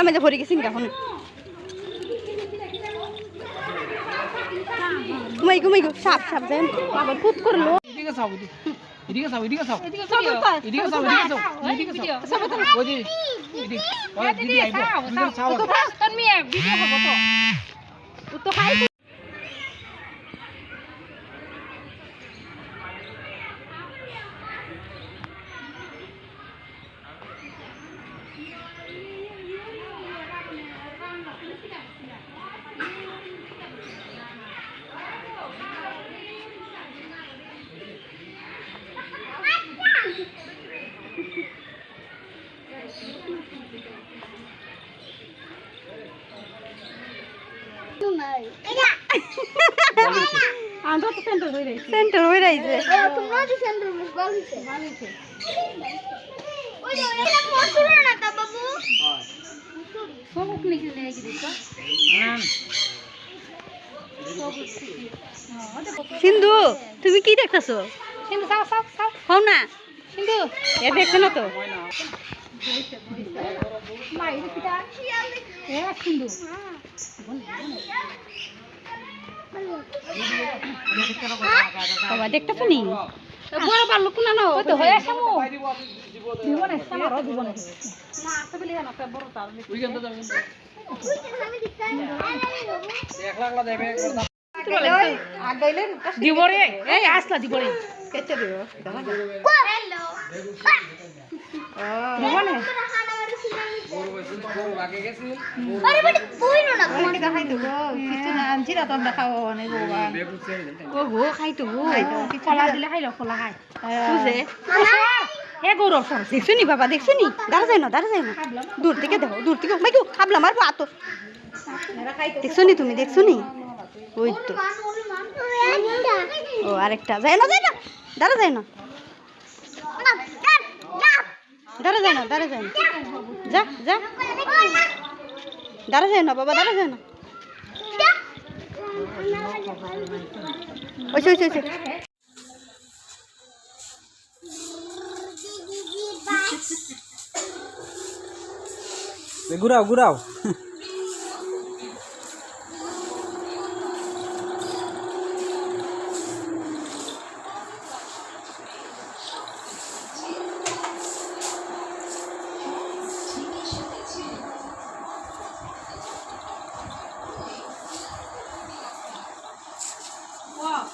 মেজে ভরে গেছি এখন ঘুমাই ঘুমাই গো সাপ সাপ যায় আবার কুত করলো এদিকে চাও এদিকে চাও এদিকে চাও এদিকে চাও এদিকে চাও এদিকে চাও ওই দিদি ওই দিদি আইবো চাও তো তোর মেয়ে ভিডিও করব তো তো খাই আন্দাজ সেন্টার হই রাইছে তোমরা যে সেন্টার বেশ ভালো হইছে ওই যে এটা পছন্দ না তা বাবু সবক নিকে লেগে দিছো সিন্ধু তুমি কি দেখতাছো সিন্ধু সাও সাও সাও হও না সিন্ধু এ দেখছ না তো মাই দিটা এ সিন্ধু বাবা দেখতেছো নি বড় পারলো কোন না ওই তো হয়ে আসামু জীবনে সামারও জীবনে না আসলে না বড় তার উইকেন্ড যাবেন আমি দিতাই এক লাখ লা দেবে আগাইলেন দিবরে এই আসলা দিবরে কেটে দিও হ্যালো জীবনে বড় আগে গেছিল আরে বড় বইনো না অনেক দেখাই তো কিছু না জিরা তো দেখাও অনেক বাবা ও গো খাই তো কলা দিলে খাইলো কলা খাই বুঝে এ গৌরব সর দেখছো নি বাবা দেখছো নি দাঁড়া যায় না দূর থেকে দেখো দূর থেকে মাইকু খাবলা মারবো আতো দেখছো নি তুমি দেখছো নি ওই তো ও আরেকটা যায় না দাঁড়া যায় না দাঁড়া যায় না যা দাঁড়া যায় না বাবা দাঁড়া যায় না ওই ঘুরাও Wow,